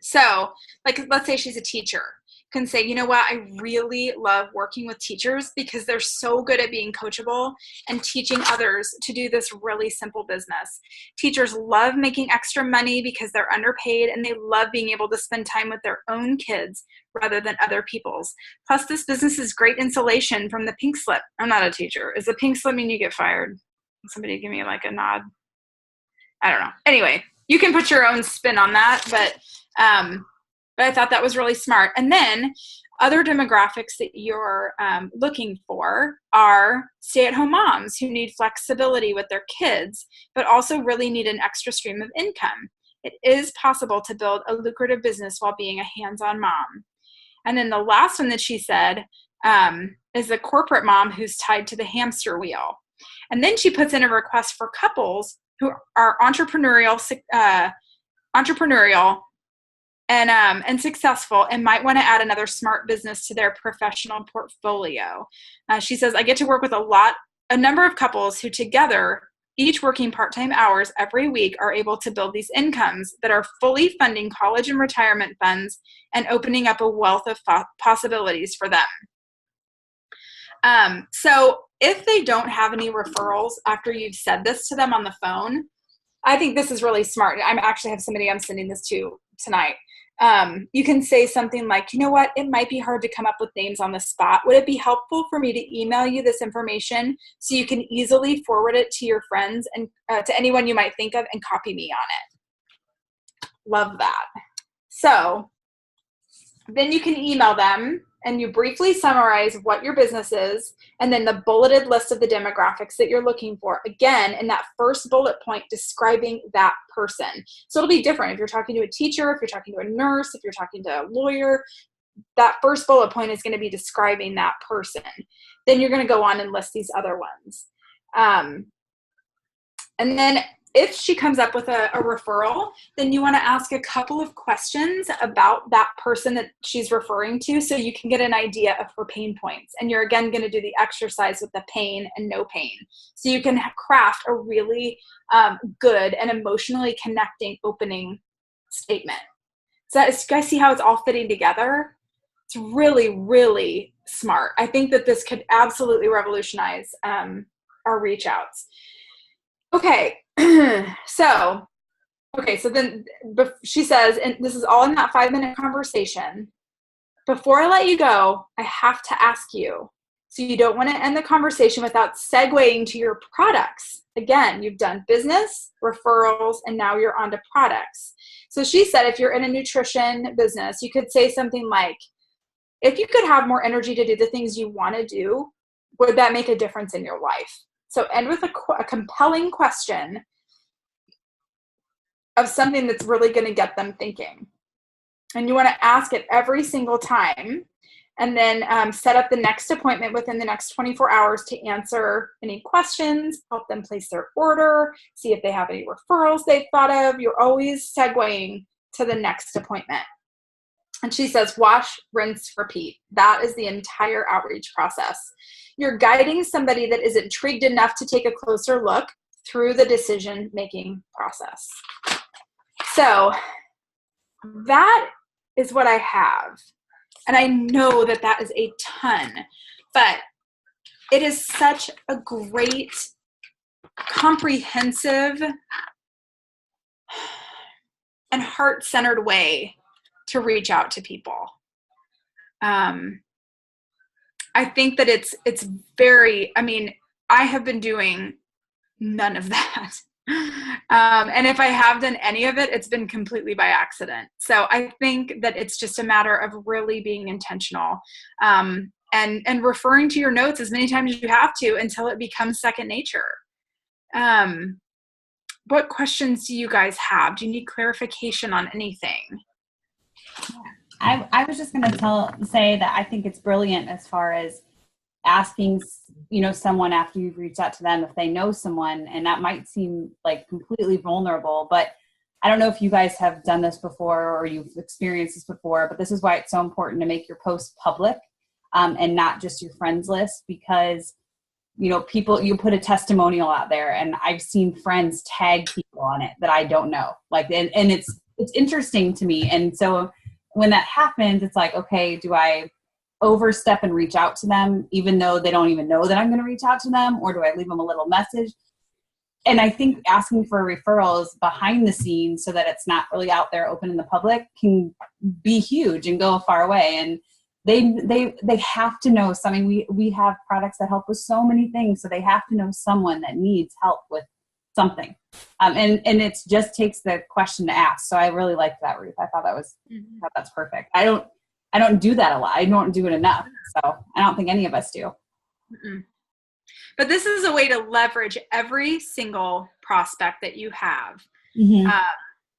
So, like, let's say she's a teacher. Can say, you know what, I really love working with teachers because they're so good at being coachable and teaching others to do this really simple business. Teachers love making extra money because they're underpaid, and they love being able to spend time with their own kids rather than other people's. Plus, this business is great insulation from the pink slip. I'm not a teacher. Is the pink slip mean you get fired? Somebody give me like a nod. I don't know. Anyway, you can put your own spin on that, but I thought that was really smart. And then other demographics that you're looking for are stay-at-home moms who need flexibility with their kids, but also really need an extra stream of income. It is possible to build a lucrative business while being a hands-on mom. And then the last one that she said is a corporate mom who's tied to the hamster wheel. And then she puts in a request for couples who are entrepreneurial and successful and might want to add another smart business to their professional portfolio. She says, I get to work with a number of couples who together, each working part-time hours every week, are able to build these incomes that are fully funding college and retirement funds and opening up a wealth of possibilities for them. So if they don't have any referrals after you've said this to them on the phone, I think this is really smart. I actually have somebody I'm sending this to tonight. You can say something like, you know what, it might be hard to come up with names on the spot. Would it be helpful for me to email you this information so you can easily forward it to your friends and to anyone you might think of and copy me on it? Love that. So then you can email them and you briefly summarize what your business is and then the bulleted list of the demographics that you're looking for. Again, in that first bullet point, describing that person. So it'll be different if you're talking to a teacher, if you're talking to a nurse, if you're talking to a lawyer. That first bullet point is going to be describing that person. Then you're going to go on and list these other ones. And then if she comes up with a referral, then you want to ask a couple of questions about that person that she's referring to so you can get an idea of her pain points. And you're again going to do the exercise with the pain and no pain. So you can craft a really good and emotionally connecting opening statement. So you guys see how it's all fitting together? It's really, really smart. I think that this could absolutely revolutionize our reach outs. Okay, so then she says, and this is all in that 5-minute conversation, before I let you go, I have to ask you. So you don't want to end the conversation without segueing to your products. Again, you've done business, referrals, and now you're on to products. So she said, if you're in a nutrition business, you could say something like, if you could have more energy to do the things you want to do, would that make a difference in your life? So end with a compelling question of something that's really going to get them thinking. And you want to ask it every single time. And then set up the next appointment within the next 24 hours to answer any questions, help them place their order, see if they have any referrals they've thought of. You're always segueing to the next appointment. And she says, wash, rinse, repeat. That is the entire outreach process. You're guiding somebody that is intrigued enough to take a closer look through the decision-making process. So that is what I have. And I know that that is a ton, but it is such a great, comprehensive, and heart-centered way to reach out to people. I think that it's very, I mean, I have been doing none of that. And if I have done any of it, it's been completely by accident. So I think that it's just a matter of really being intentional, and referring to your notes as many times as you have to until it becomes second nature. What questions do you guys have? Do you need clarification on anything? I was just going to say that I think it's brilliant as far as asking, someone after you've reached out to them if they know someone, and that might seem like completely vulnerable, but I don't know if you guys have done this before or you've experienced this before, but this is why it's so important to make your post public, and not just your friends list, because people, you put a testimonial out there, and I've seen friends tag people on it that I don't know, and it's interesting to me. And so when that happens, it's like, okay, do I overstep and reach out to them even though they don't even know that I'm going to reach out to them, or do I leave them a little message? And I think asking for referrals behind the scenes so that it's not really out there open in the public can be huge and go a far way. And they have to know something. We have products that help with so many things, so they have to know someone that needs help with something. And it just takes the question to ask. So I really liked that, Ruth. I thought that's perfect. I don't do that a lot. I don't do it enough. So I don't think any of us do. Mm-mm. But this is a way to leverage every single prospect that you have,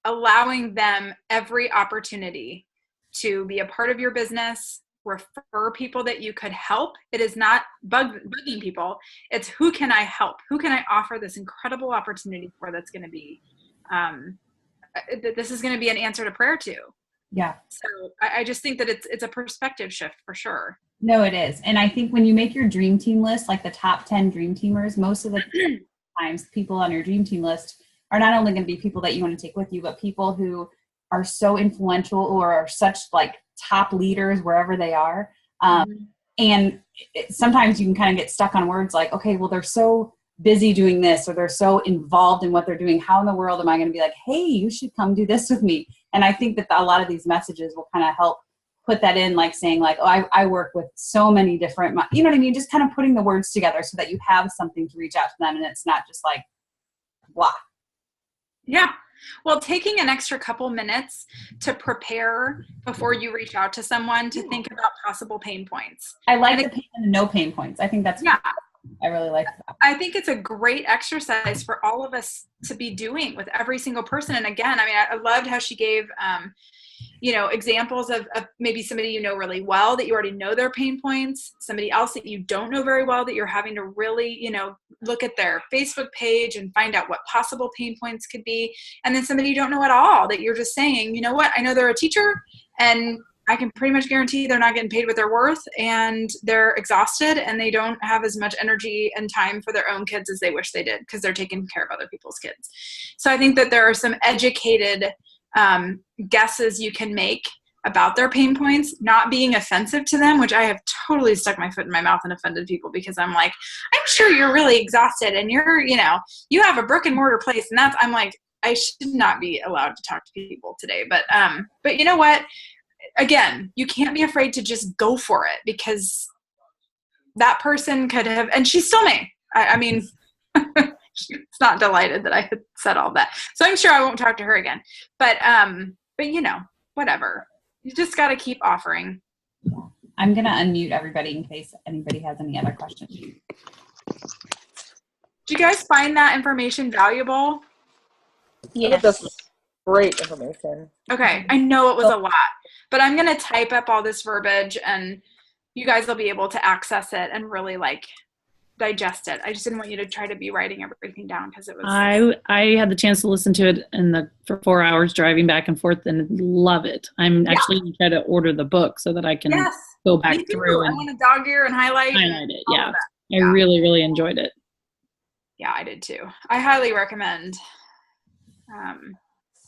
allowing them every opportunity to be a part of your business, refer people that you could help. It is not bugging people. It's who can I help? Who can I offer this incredible opportunity for that's going to be, this is going to be an answer to prayer to. Yeah. So I just think that it's a perspective shift for sure. No, it is. And I think when you make your dream team list, like the top 10 dream teamers, most of the times people on your dream team list are not only going to be people that you want to take with you, but people who are so influential or are such like top leaders wherever they are. And sometimes you can kind of get stuck on words like, okay, well, they're so busy doing this, or they're so involved in what they're doing. How in the world am I going to be like, hey, you should come do this with me? And I think that a lot of these messages will kind of help put that in, like saying like, oh, I work with so many different, you know what I mean? Just kind of putting the words together so that you have something to reach out to them, and it's not just like, blah. Yeah. Well, taking an extra couple minutes to prepare before you reach out to someone to think about possible pain points. I like the pain and the no pain points. I think that's, I really like that. I think it's a great exercise for all of us to be doing with every single person. And again, I mean, I loved how she gave, examples of maybe somebody you know really well that you already know their pain points, somebody else that you don't know very well that you're having to really, look at their Facebook page and find out what possible pain points could be. And then somebody you don't know at all that you're just saying, you know what, I know they're a teacher and I can pretty much guarantee they're not getting paid what they're worth, and they're exhausted and they don't have as much energy and time for their own kids as they wish they did because they're taking care of other people's kids. So I think that there are some educated guesses you can make about their pain points, not being offensive to them, which I have totally stuck my foot in my mouth and offended people because I'm like, I'm sure you're really exhausted and you're, you have a brick and mortar place, and I'm like, I should not be allowed to talk to people today. But you know what? Again, you can't be afraid to just go for it, because that person could have, and she still may. I mean, she's not delighted that I had said all that. So I'm sure I won't talk to her again. But whatever. You just got to keep offering. I'm going to unmute everybody in case anybody has any other questions. Do you guys find that information valuable? Yes. That's great information. Okay. I know it was a lot, but I'm going to type up all this verbiage and you guys will be able to access it and really like digest it. I just didn't want you to try to be writing everything down because it was. I had the chance to listen to it for 4 hours driving back and forth and love it. I'm actually going to try to order the book so that I can go back through and I want to dog ear and highlight it. Yeah. I really, really enjoyed it. Yeah, I did too. I highly recommend.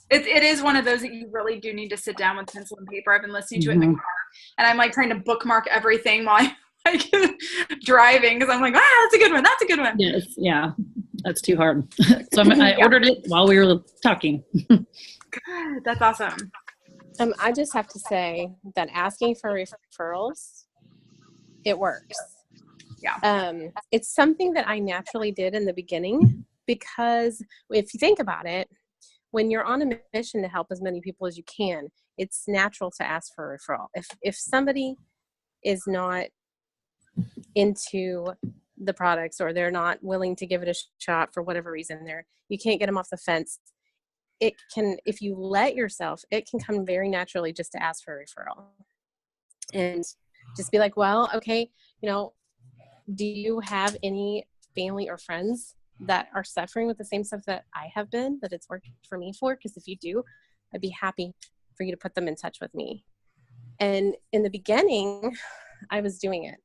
It is one of those that you really do need to sit down with pencil and paper. I've been listening to it in the car, and I'm like trying to bookmark everything while I'm like driving because I'm like, that's a good one. That's a good one. Yes, yeah, that's too hard. So I ordered it while we were talking. Good, that's awesome. I just have to say that asking for referrals, it works. Yeah. It's something that I naturally did in the beginning because if you think about it, when you're on a mission to help as many people as you can, it's natural to ask for a referral. If somebody is not into the products or they're not willing to give it a shot for whatever reason, you can't get them off the fence. It can, if you let yourself, it can come very naturally just to ask for a referral and just be like, well, okay, do you have any family or friends that are suffering with the same stuff that I have been, that it's worked for me for? Because if you do, I'd be happy for you to put them in touch with me. And in the beginning, I was doing it.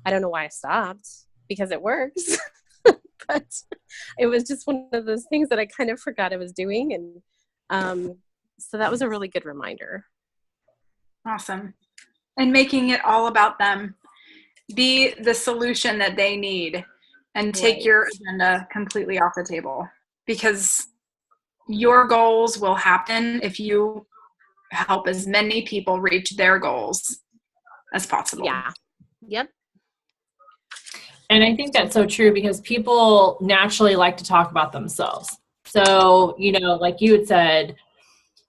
I don't know why I stopped because it works, but it was just one of those things that I kind of forgot I was doing. And so that was a really good reminder. Awesome. And making it all about them. Be the solution that they need and take your agenda completely off the table, because your goals will happen if you help as many people reach their goals as possible. Yeah. Yep. And I think that's so true because people naturally like to talk about themselves. So, like you had said,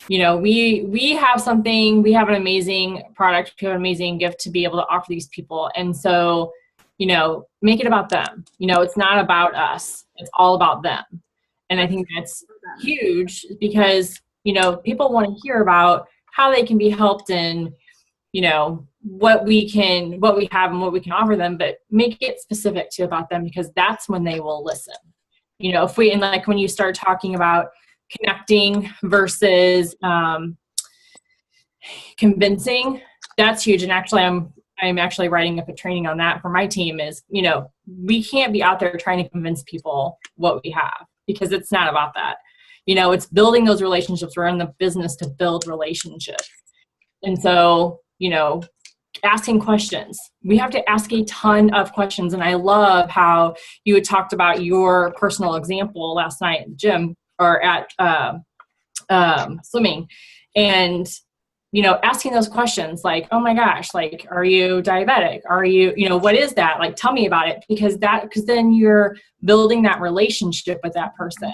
we have something, we have an amazing product, we have an amazing gift to be able to offer these people. And so, make it about them. It's not about us. It's all about them. And I think that's huge because, people want to hear about how they can be helped and, what we have and what we can offer them, but make it specific to about them because that's when they will listen. When you start talking about connecting versus convincing, that's huge. And actually I'm actually writing up a training on that for my team is, we can't be out there trying to convince people what we have because it's not about that. It's building those relationships. We're in the business to build relationships. And so, asking questions. We have to ask a ton of questions. And I love how you had talked about your personal example last night at the gym or at swimming. And asking those questions like, oh my gosh, like, are you diabetic? Are you, what is that? Like, tell me about it because then you're building that relationship with that person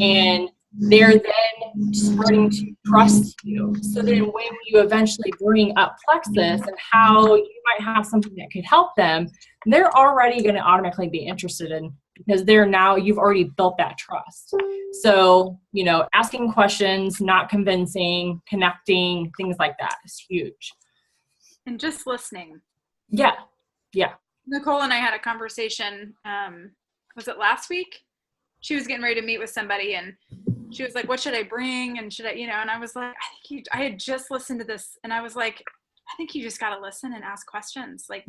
and they're then starting to trust you. So then when you eventually bring up plexus and how you might have something that could help them, they're already going to automatically be interested in because you've already built that trust. So, asking questions, not convincing, connecting, things like that is huge. And just listening. Yeah. Yeah. Nicole and I had a conversation, was it last week? She was getting ready to meet with somebody and she was like, what should I bring? And should I, and I was like, I had just listened to this and I was like, I think you just got to listen and ask questions. Like,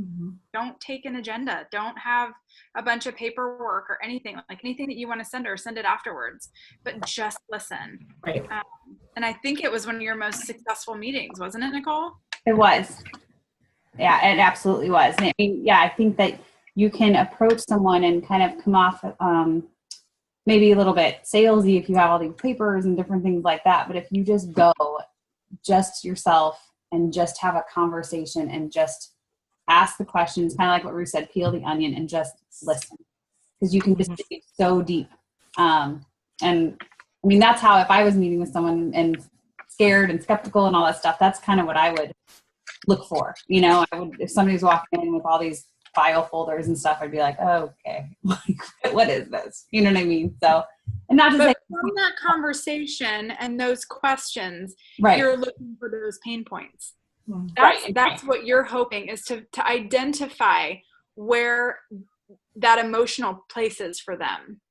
don't take an agenda. Don't have a bunch of paperwork or anything. Like anything that you want to send her, send it afterwards. But just listen. Right. And I think it was one of your most successful meetings, wasn't it, Nicole? It was. Yeah, it absolutely was. And I think that you can approach someone and kind of come off maybe a little bit salesy if you have all these papers and different things like that. But if you just go just yourself and just have a conversation and just ask the questions, kind of like what Ruth said, peel the onion and just listen. Because you can just dig so deep. And that's how, if I was meeting with someone and scared and skeptical and all that stuff, that's kind of what I would look for. If somebody's walking in with all these file folders and stuff, I'd be like, oh, okay, what is this? You know what I mean? So, and not to say from that conversation and those questions, right. You're looking for those pain points. That's what you're hoping, is to identify where that emotional place is for them.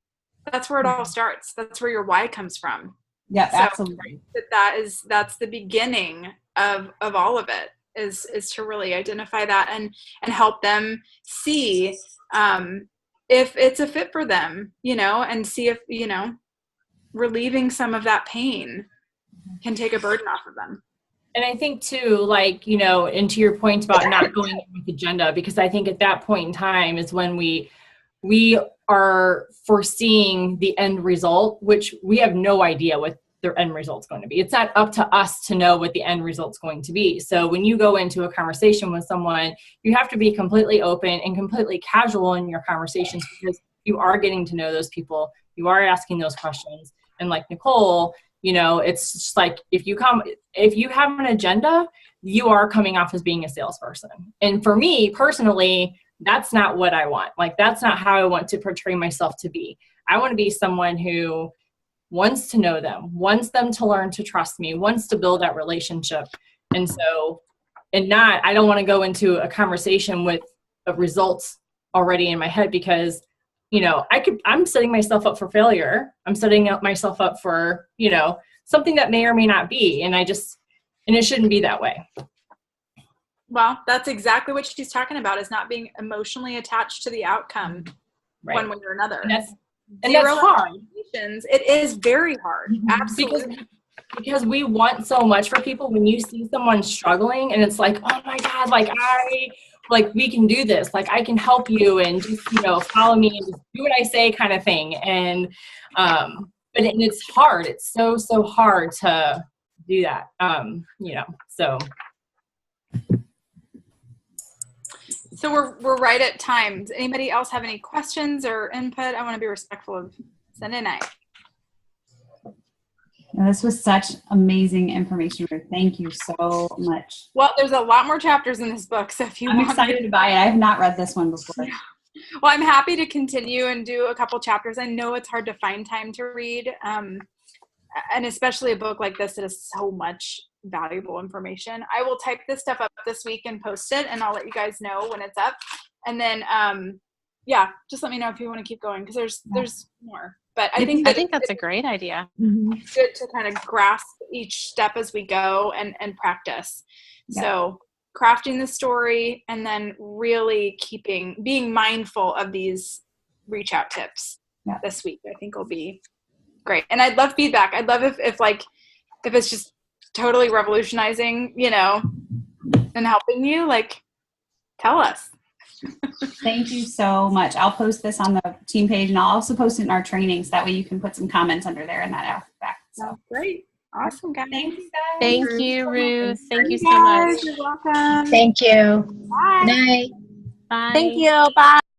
That's where it all starts. That's where your why comes from. Yeah, so absolutely. That's the beginning of all of it, is to really identify that and help them see if it's a fit for them, and see if, relieving some of that pain can take a burden off of them. And I think too, like, and to your point about not going in with agenda, because I think at that point in time is when we are foreseeing the end result, which we have no idea what their end result's going to be. It's not up to us to know what the end result's going to be. So when you go into a conversation with someone, you have to be completely open and completely casual in your conversations, because you are getting to know those people. You are asking those questions. And like Nicole, it's just like, if you have an agenda, you are coming off as being a salesperson. And for me personally, that's not what I want. Like, that's not how I want to portray myself to be. I want to be someone who wants to know them, wants them to learn to trust me, wants to build that relationship. And so, I don't want to go into a conversation with results already in my head, because, I'm setting myself up for failure. I'm setting myself up for, something that may or may not be. And it shouldn't be that way. Well, that's exactly what she's talking about, is not being emotionally attached to the outcome one way or another. And that's hard. It is very hard. Absolutely. Because we want so much for people. When you see someone struggling and it's like, oh my God, we can do this. Like, I can help you, and just, follow me and just do what I say, kind of thing. And, but it's hard. It's so, so hard to do that. So. So we're right at time. Does anybody else have any questions or input? I want to be respectful of Sunday night. And this was such amazing information, Ruth. Thank you so much. Well, there's a lot more chapters in this book, so if I'm excited to buy it. I have not read this one before. Well, I'm happy to continue and do a couple chapters. I know it's hard to find time to read, and especially a book like this that has so much valuable information. I will type this stuff up this week and post it, and I'll let you guys know when it's up. And then, just let me know if you want to keep going, because there's more. But I think that's a great idea. It's good to kind of grasp each step as we go and practice. Yeah. So crafting the story, and then really being mindful of these reach out tips this week, I think will be great. And I'd love feedback. I'd love if it's just totally revolutionizing, and helping you, tell us. Thank you so much. I'll post this on the team page, and I'll also post it in our trainings. That way you can put some comments under there and that back. So great. Awesome, guys. Thank you, guys. Thank you, Ruth. Thank you so much. You're welcome. Thank you. Bye. Good night. Bye. Thank you. Bye.